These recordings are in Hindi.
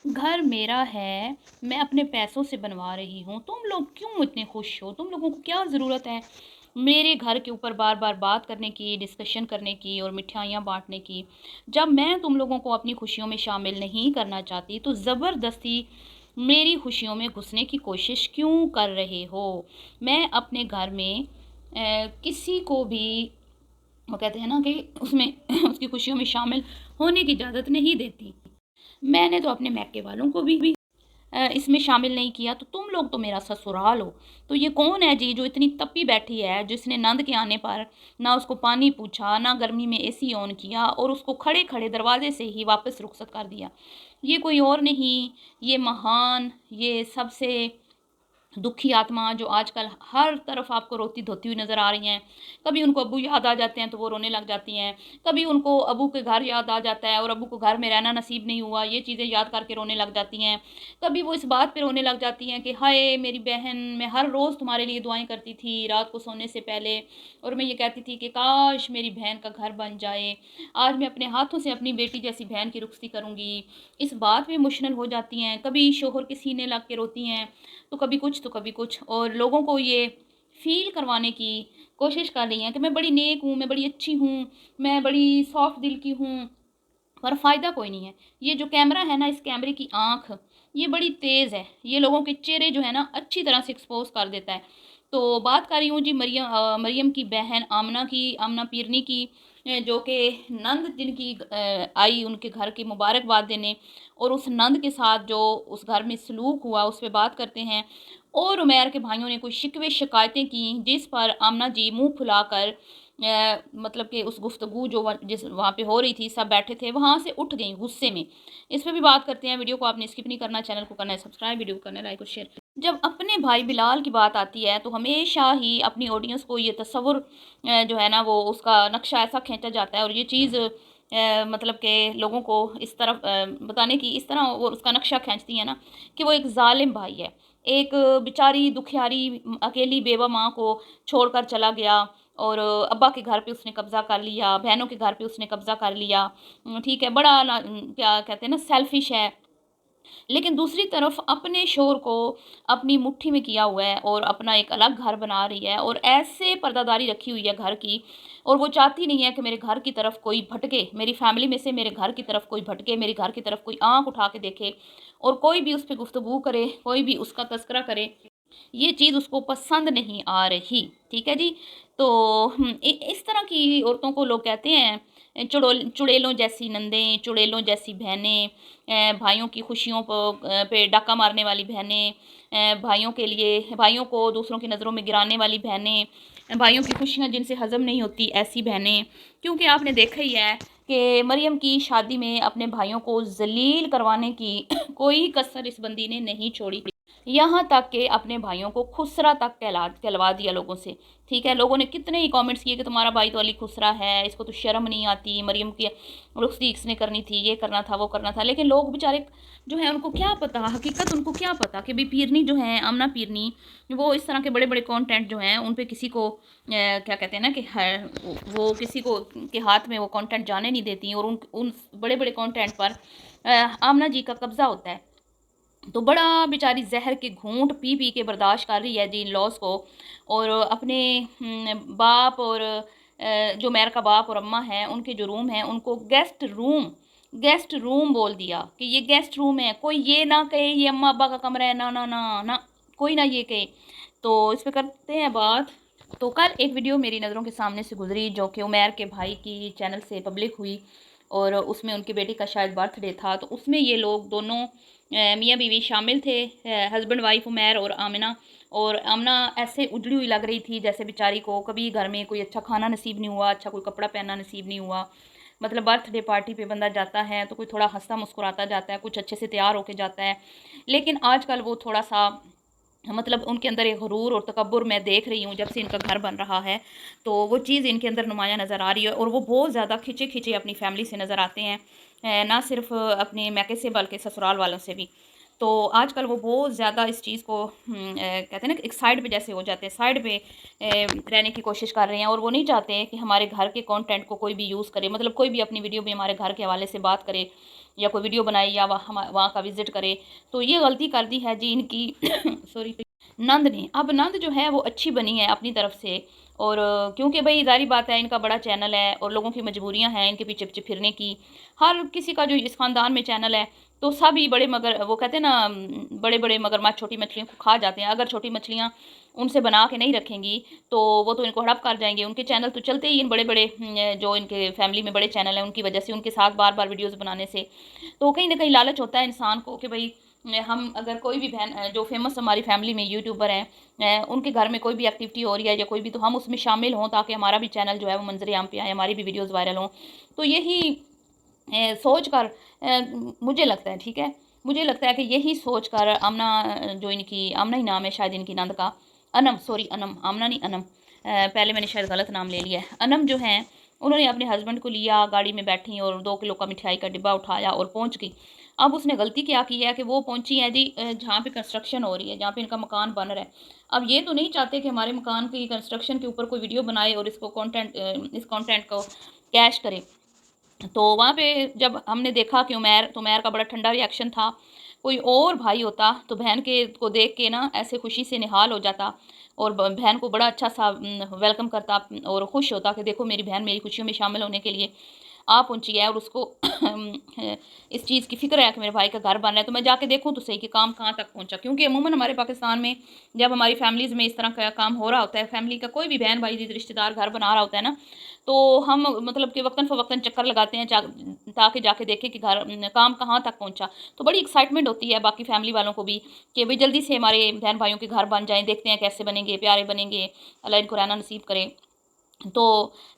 घर मेरा है, मैं अपने पैसों से बनवा रही हूँ, तुम लोग क्यों इतने खुश हो? तुम लोगों को क्या ज़रूरत है मेरे घर के ऊपर बार-बार बात करने की, डिस्कशन करने की और मिठाइयाँ बाँटने की? जब मैं तुम लोगों को अपनी खुशियों में शामिल नहीं करना चाहती, तो ज़बरदस्ती मेरी खुशियों में घुसने की कोशिश क्यों कर रहे हो? मैं अपने घर में किसी को भी वो कहते हैं ना कि उसमें उसकी खुशियों में शामिल होने की इजाज़त नहीं देती। मैंने तो अपने मैके वालों को भी इसमें शामिल नहीं किया, तो तुम लोग तो मेरा ससुराल हो। तो ये कौन है जी जो इतनी तपी बैठी है, जिसने नंद के आने पर ना उसको पानी पूछा, ना गर्मी में एसी ऑन किया और उसको खड़े-खड़े दरवाज़े से ही वापस रुखसत कर दिया। ये कोई और नहीं, ये महान, ये सबसे दुखी आत्मा जो आजकल हर तरफ आपको रोती-धोती हुई नज़र आ रही हैं। कभी उनको अब्बू याद आ जाते हैं तो वो रोने लग जाती हैं। कभी उनको अब्बू के घर याद आ जाता है और अब्बू को घर में रहना नसीब नहीं हुआ, ये चीज़ें याद करके रोने लग जाती हैं। कभी वो इस बात पे रोने लग जाती हैं कि हाय मेरी बहन, मैं हर रोज़ तुम्हारे लिए दुआएँ करती थी रात को सोने से पहले और मैं ये कहती थी कि काश मेरी बहन का घर बन जाए। आज मैं अपने हाथों से अपनी बेटी जैसी बहन की रुखसती करूँगी। इस बात में इमोशनल हो जाती हैं। कभी शौहर के सीने लग के रोती हैं। तो कभी कुछ तो कभी कुछ और लोगों को ये फ़ील करवाने की कोशिश कर रही हैं कि मैं बड़ी नेक हूँ, मैं बड़ी अच्छी हूँ, मैं बड़ी सॉफ्ट दिल की हूँ, पर फ़ायदा कोई नहीं है। ये जो कैमरा है ना, इस कैमरे की आँख, ये बड़ी तेज़ है। ये लोगों के चेहरे जो है ना, अच्छी तरह से एक्सपोज़ कर देता है। तो बात कर रही हूँ जी मरियम की बहन आमना की, आमना पीरनी की जो कि नंद जिनकी आई उनके घर की मुबारकबाद देने और उस नंद के साथ जो उस घर में सलूक हुआ, उस पे बात करते हैं। और उमैर के भाइयों ने कोई शिकवे शिकायतें की, जिस पर आमना जी मुँह फुलाकर मतलब कि उस गुफ्तगू जो जिस वहाँ पे हो रही थी, सब बैठे थे, वहाँ से उठ गईं गुस्से में। इस पे भी बात करते हैं, वीडियो को आपने स्किप नहीं करना, चैनल को करना है सब्सक्राइब, वीडियो को करना है लाइक और शेयर। जब अपने भाई बिलाल की बात आती है, तो हमेशा ही अपनी ऑडियंस को ये तसव्वुर जो है ना, वो उसका नक्शा ऐसा खींचा जाता है और ये चीज़ मतलब कि लोगों को इस तरफ बताने की इस तरह वो उसका नक्शा खींचती है ना, कि वो एक ज़ालिम भाई है। एक बेचारी दुखियारी अकेली बेवा माँ को छोड़कर चला गया और अब्बा के घर पे उसने कब्ज़ा कर लिया, बहनों के घर पे उसने कब्ज़ा कर लिया। ठीक है, बड़ा ना क्या कहते हैं ना, सेल्फ़िश है। लेकिन दूसरी तरफ अपने शोहर को अपनी मुट्ठी में किया हुआ है और अपना एक अलग घर बना रही है और ऐसे पर्दादारी रखी हुई है घर की और वो चाहती नहीं है कि मेरे घर की तरफ कोई भटके, मेरी फैमिली में से मेरे घर की तरफ कोई भटके, मेरे घर की तरफ कोई आँख उठा के देखे और कोई भी उस पे गुफ्तगू करे, कोई भी उसका तज़किरा करे। ये चीज़ उसको पसंद नहीं आ रही, ठीक है जी? तो इस तरह की औरतों को लोग कहते हैं चुड़ैलों जैसी नंदें, चुड़ैलों जैसी बहनें, भाइयों की खुशियों पे डाका मारने वाली बहनें, भाइयों के लिए भाइयों को दूसरों की नज़रों में गिराने वाली बहनें, भाइयों की खुशियाँ जिनसे हज़म नहीं होती ऐसी बहनें। क्योंकि आपने देखा ही है कि मरियम की शादी में अपने भाइयों को ज़लील करवाने की कोई कसर इस बंदी ने नहीं छोड़ी। यहाँ तक कि अपने भाइयों को खुसरा तक कहलवा दिया लोगों से। ठीक है, लोगों ने कितने ही कमेंट्स किए कि तुम्हारा भाई तो अली खुसरा है, इसको तो शर्म नहीं आती, मरियम की रुखसती इसने करनी थी, ये करना था, वो करना था। लेकिन लोग बेचारे जो है उनको क्या पता, हकीकत उनको क्या पता कि भाई पीरनी जो है आमना पीरनी, वो इस तरह के बड़े बड़े कंटेंट जो हैं उन पे किसी को क्या कहते हैं ना कि वो किसी को के हाथ में वो कंटेंट जाने नहीं देती और उन उन बड़े बड़े कंटेंट पर आमना जी का कब्जा होता है। तो बड़ा बेचारी ज़हर के घूँट पी-पी के बर्दाश्त कर रही है जी इन-लॉज़ को और अपने बाप और जो मेयर का बाप और अम्मा हैं, उनके जो रूम हैं, उनको गेस्ट रूम बोल दिया कि ये गेस्ट रूम है। कोई ये ना कहे ये अम्मा-अब्बा का कमरा है, ना, ना, ना, ना, कोई ना ये कहे। तो इस पे करते हैं बात। तो कल एक वीडियो मेरी नज़रों के सामने से गुज़री जो कि उमैर के भाई की चैनल से पब्लिक हुई और उसमें उनकी बेटी का शायद बर्थडे था। तो उसमें ये लोग दोनों मियाँ बीवी शामिल थे, हस्बैंड वाइफ उमैर और आमिना। और आमना ऐसे उजड़ी हुई लग रही थी जैसे बेचारी को कभी घर में कोई अच्छा खाना नसीब नहीं हुआ, अच्छा कोई कपड़ा पहनना नसीब नहीं हुआ। मतलब बर्थडे पार्टी पे बंदा जाता है तो कोई थोड़ा हंसता मुस्कुराता जाता है, कुछ अच्छे से तैयार होके जाता है। लेकिन आजकल वो थोड़ा सा मतलब उनके अंदर एक गुरूर और तकब्बुर मैं देख रही हूँ जब से इनका घर बन रहा है। तो वो चीज़ इनके अंदर नुमायाँ नज़र आ रही है और वो बहुत ज़्यादा खिंचे-खिंचे अपनी फैमिली से नज़र आते हैं। ना सिर्फ़ अपने मैके से बल्कि ससुराल वालों से भी। तो आजकल वो बहुत ज़्यादा इस चीज़ को कहते हैं ना एक साइड पे जैसे हो जाते हैं, साइड पे रहने की कोशिश कर रहे हैं और वो नहीं चाहते कि हमारे घर के कंटेंट को कोई भी यूज़ करे, मतलब कोई भी अपनी वीडियो में हमारे घर के हवाले से बात करे या कोई वीडियो बनाए या वहाँ का विज़िट करे। तो ये गलती कर दी है जी इनकी सॉरी नंद ने। अब नंद जो है वो अच्छी बनी है अपनी तरफ से, और क्योंकि भाई ज़ाहिर बात है इनका बड़ा चैनल है और लोगों की मजबूरियां हैं इनके पीछे पीछे फिरने की। हर किसी का जो इस ख़ानदान में चैनल है तो सभी बड़े मगर वो कहते हैं ना बड़े बड़े मगरमच्छ छोटी मछलियों को खा जाते हैं। अगर छोटी मछलियाँ उनसे बना के नहीं रखेंगी तो वो तो इनको हड़प कर जाएंगे। उनके चैनल तो चलते ही इन बड़े बड़े जो इनके फैमिली में बड़े चैनल हैं उनकी वजह से, उनके साथ बार बार वीडियोज़ बनाने से। तो कहीं ना कहीं लालच होता है इंसान को कि भाई हम अगर कोई भी बहन जो फेमस हमारी फैमिली में यूट्यूबर हैं उनके घर में कोई भी एक्टिविटी हो रही है या कोई भी, तो हम उसमें शामिल हों ताकि हमारा भी चैनल जो है वो मंजर आम पे आए, हमारी भी वीडियोस वायरल हों। तो यही सोच कर मुझे लगता है, ठीक है, मुझे लगता है कि यही सोच कर आमना जो इनकी आमना ही नाम है शायद इनकी नंद का, अनम, सॉरी अनम, आमना नहीं अनम, पहले मैंने शायद गलत नाम ले लिया है। अनम जो हैं उन्होंने अपने हस्बैंड को लिया, गाड़ी में बैठी और 2 किलो का मिठाई का डिब्बा उठाया और पहुंच गई। अब उसने गलती क्या की है कि वो पहुंची है जी जहाँ पे कंस्ट्रक्शन हो रही है, जहाँ पे इनका मकान बन रहा है। अब ये तो नहीं चाहते कि हमारे मकान की कंस्ट्रक्शन के ऊपर कोई वीडियो बनाए और इसको कंटेंट इस कंटेंट को कैश करे। तो वहाँ पे जब हमने देखा कि उमैर का बड़ा ठंडा रिएक्शन था। कोई और भाई होता तो बहन के को देख के ना ऐसे खुशी से निहाल हो जाता और बहन को बड़ा अच्छा सा वेलकम करता और खुश होता कि देखो मेरी बहन मेरी खुशियों में शामिल होने के लिए आ पहुंची है और उसको इस चीज़ की फ़िक्र है कि मेरे भाई का घर बन रहा है, तो मैं जाके देखूं तो सही कि काम कहाँ तक पहुंचा। क्योंकि अमूमन हमारे पाकिस्तान में जब हमारी फैमिलीज़ में इस तरह का काम हो रहा होता है, फैमिली का कोई भी बहन भाई रिश्तेदार घर बना रहा होता है ना, तो हम मतलब कि वक्तन फ़वक्तन चक्कर लगाते हैं ताकि जाके देखें कि घर काम कहाँ तक पहुँचा। तो बड़ी एक्साइटमेंट होती है बाकी फैमिली वालों को भी कि भाई जल्दी से हमारे बहन भाइयों के घर बन जाएँ, देखते हैं कैसे बनेंगे, प्यारे बनेंगे, अल्लाह इनको रहना नसीब करे। तो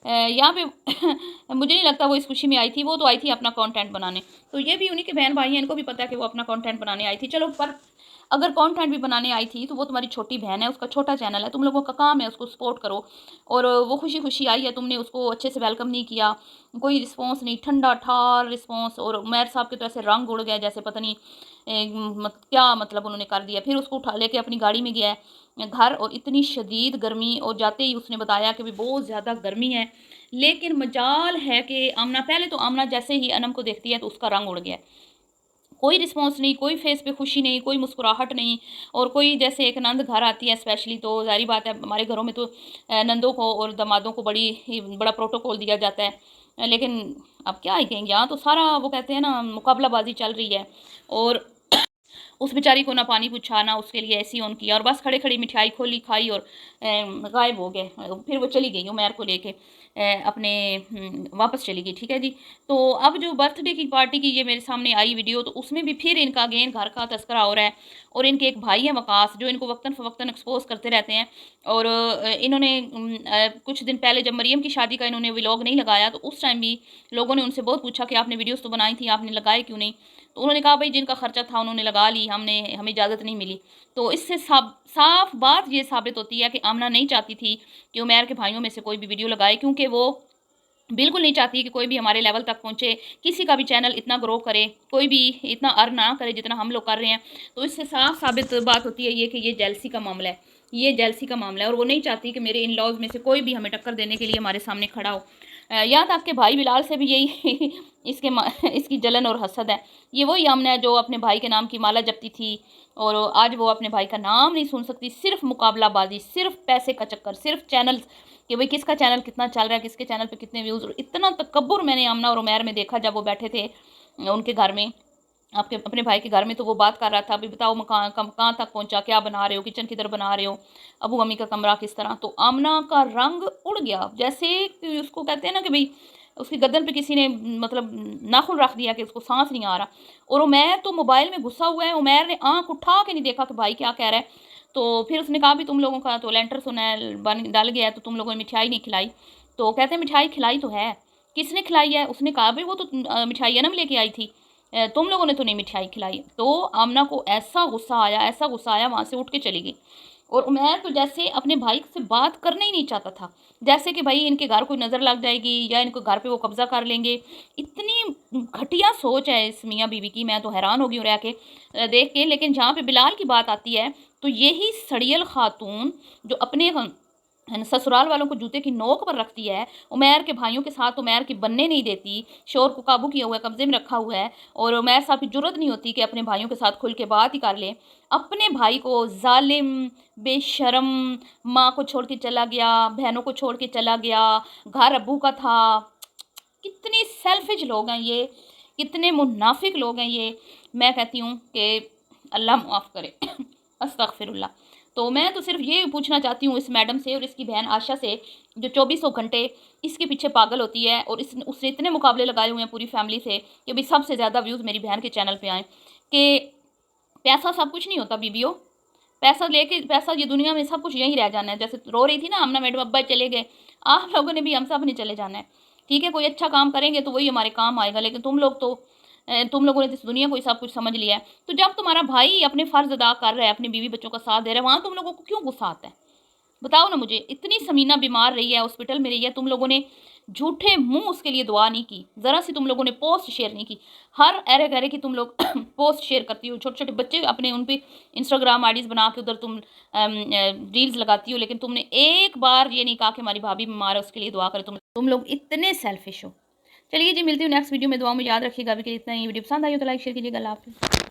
यहाँ पे मुझे नहीं लगता वो इस खुशी में आई थी, वो तो आई थी अपना कंटेंट बनाने। तो ये भी उन्हीं के बहन भाई हैं, इनको भी पता है कि वो अपना कंटेंट बनाने आई थी। चलो, पर अगर कंटेंट भी बनाने आई थी तो वो तुम्हारी छोटी बहन है, उसका छोटा चैनल है, तुम लोगों का काम है उसको सपोर्ट करो। और वो खुशी खुशी आई है, तुमने उसको अच्छे से वेलकम नहीं किया, कोई रिस्पॉन्स नहीं, ठंडा ठार रिस्पॉन्स। और उमैर साहब के तो ऐसे रंग उड़ गया जैसे पता नहीं क्या मतलब उन्होंने कर दिया। फिर उसको उठा लेके अपनी गाड़ी में गया है घर, और इतनी शदीद गर्मी, और जाते ही उसने बताया कि भी बहुत ज़्यादा गर्मी है। लेकिन मजाल है कि आमना, पहले तो आमना जैसे ही अनम को देखती है तो उसका रंग उड़ गया, कोई रिस्पॉन्स नहीं, कोई फेस पे खुशी नहीं, कोई मुस्कुराहट नहीं। और कोई जैसे एक नंद घर आती है स्पेशली, तो जारी बात है हमारे घरों में तो नंदों को और दामादों को बड़ा प्रोटोकॉल दिया जाता है। लेकिन अब क्या ही कहेंगे, यहाँ तो सारा वो कहते हैं ना मुकाबलाबाजी चल रही है। और उस बेचारी को ना पानी पूछा ना उसके लिए एसी ऑन किया, और बस खड़े खड़ी मिठाई खोली, खाई और गायब हो गए। फिर वो चली गई उमैर को लेके अपने वापस चली गई, ठीक है जी। तो अब जो बर्थडे की पार्टी की ये मेरे सामने आई वीडियो, तो उसमें भी फिर इनका अगेन घर का तस्करा हो रहा है। और इनके एक भाई हैं वकास, जो इनको वक्तन फ़वक्तन एक्सपोज करते रहते हैं। और इन्होंने कुछ दिन पहले जब मरियम की शादी का इन्होंने व्लॉग नहीं लगाया, तो उस टाइम भी लोगों ने उनसे बहुत पूछा कि आपने वीडियोस तो बनाई थी, आपने लगाए क्यों नहीं। तो उन्होंने कहा भाई जिनका खर्चा था उन्होंने लगा ली, हमें इजाज़त नहीं मिली। तो इससे साफ बात ये साबित होती है कि आमना नहीं चाहती थी कि उमैर के भाइयों में से कोई भी वीडियो लगाए, क्योंकि वो बिल्कुल नहीं चाहती कि कोई भी हमारे लेवल तक पहुँचे, किसी का भी चैनल इतना ग्रो करे, कोई भी इतना अर्न ना करे जितना हम लोग कर रहे हैं। तो इससे साफ साबित बात होती है ये कि ये जेलसी का मामला है, ये जेलसी का मामला है। और वो नहीं चाहती कि मेरे इन लॉज में से कोई भी हमें टक्कर देने के लिए हमारे सामने खड़ा हो। यहाँ तक कि भाई बिलाल से भी यही इसकी जलन और हसद है। ये वही आमना है जो अपने भाई के नाम की माला जपती थी और आज वो अपने भाई का नाम नहीं सुन सकती। सिर्फ मुकाबलाबाजी, सिर्फ पैसे का चक्कर, सिर्फ चैनल कि भाई किसका चैनल कितना चल रहा है, किसके चैनल पे कितने व्यूज़। इतना तकब्बुर मैंने आमना और उमैर में देखा जब वो बैठे थे उनके घर में, आपके अपने भाई के घर में। तो वो बात कर रहा था, अभी बताओ मकान कहाँ तक पहुंचा, क्या बना रहे हो, किचन किधर बना रहे हो, अबू अम्मी का कमरा किस तरह। तो आमना का रंग उड़ गया, जैसे कि उसको कहते हैं ना कि भाई उसकी गर्दन पे किसी ने मतलब नाखून रख दिया कि उसको सांस नहीं आ रहा। और उमैर तो मोबाइल में घुसा हुआ है, उमैर ने आंख उठा के नहीं देखा कि भाई क्या कह रहा है। तो फिर उसने कहा भी तुम लोगों का तो लेंटर सुना है बन डल गया है, तो तुम लोगों ने मिठाई नहीं खिलाई। तो कहते हैं मिठाई खिलाई तो है, किसने खिलाई है। उसने कहा भाई वो तो मिठाई अनम लेके आई थी, तुम लोगों ने तो नहीं मिठाई खिलाई। तो आमना को ऐसा गुस्सा आया, ऐसा गुस्सा आया, वहाँ से उठ के चली गई। और उमैर तो जैसे अपने भाई से बात करना ही नहीं चाहता था, जैसे कि भाई इनके घर कोई नज़र लग जाएगी या इनको घर पे वो कब्ज़ा कर लेंगे। इतनी घटिया सोच है इस मियाँ बीवी की, मैं तो हैरान हो गई हूँ रह के देख के। लेकिन जहाँ पे बिलाल की बात आती है तो यही सड़ियल खातून जो अपने ससुराल वालों को जूते की नोक पर रखती है, उमैर के भाइयों के साथ उमैर की बनने नहीं देती, शोर को काबू किया हुआ है, कब्जे में रखा हुआ है, और उमैर साहब की जुर्रत नहीं होती कि अपने भाइयों के साथ खुल के बात ही कर ले। अपने भाई को जालिम, बेशरम, माँ को छोड़ के चला गया, बहनों को छोड़ के चला गया, घर अब्बू का था। कितने सेल्फिश लोग हैं ये, कितने मुनाफिक लोग हैं ये। मैं कहती हूँ कि अल्लाह माफ़ करे। अस्तगफिरुल्लाह। तो मैं तो सिर्फ ये पूछना चाहती हूँ इस मैडम से और इसकी बहन आशा से, जो 2400 घंटे इसके पीछे पागल होती है, और उसने इतने मुकाबले लगाए हुए हैं पूरी फैमिली से कि भाई सबसे ज़्यादा व्यूज़ मेरी बहन के चैनल पे आए, कि पैसा सब कुछ नहीं होता बीबियों। पैसा लेके, पैसा ये दुनिया में सब कुछ यहीं रह जाना है। जैसे रो रही थी ना आमना मैडम, अब्बा चले गए, आप लोगों ने भी हम सब ने चले जाना है। ठीक है, कोई अच्छा काम करेंगे तो वही हमारे काम आएगा, लेकिन तुम लोगों ने तो इस दुनिया को ही सब कुछ समझ लिया है। तो जब तुम्हारा भाई अपने फ़र्ज़ अदा कर रहा है, अपनी बीवी बच्चों का साथ दे रहा है, वहाँ तुम लोगों को क्यों गुस्सा आता है? बताओ ना मुझे। इतनी समीना बीमार रही है, हॉस्पिटल में रही है, तुम लोगों ने झूठे मुंह उसके लिए दुआ नहीं की, ज़रा सी तुम लोगों ने पोस्ट शेयर नहीं की। हर अरे गहरे की तुम लोग पोस्ट शेयर करती हो, छोटे छोटे बच्चे अपने उन पे इंस्टाग्राम आईडीज़ बना के उधर तुम रील्स लगाती हो, लेकिन तुमने एक बार ये नहीं कहा कि हमारी भाभी बीमार है उसके लिए दुआ करे। तुम लोग इतने सेल्फिश हो। चलिए जी, मिलती हूँ नेक्स्ट वीडियो में। दुआ में याद रखिएगा। अभी के लिए इतना ही। वीडियो पसंद आई हो तो लाइक शेयर कीजिएगा। अल्लाह हाफ़िज़।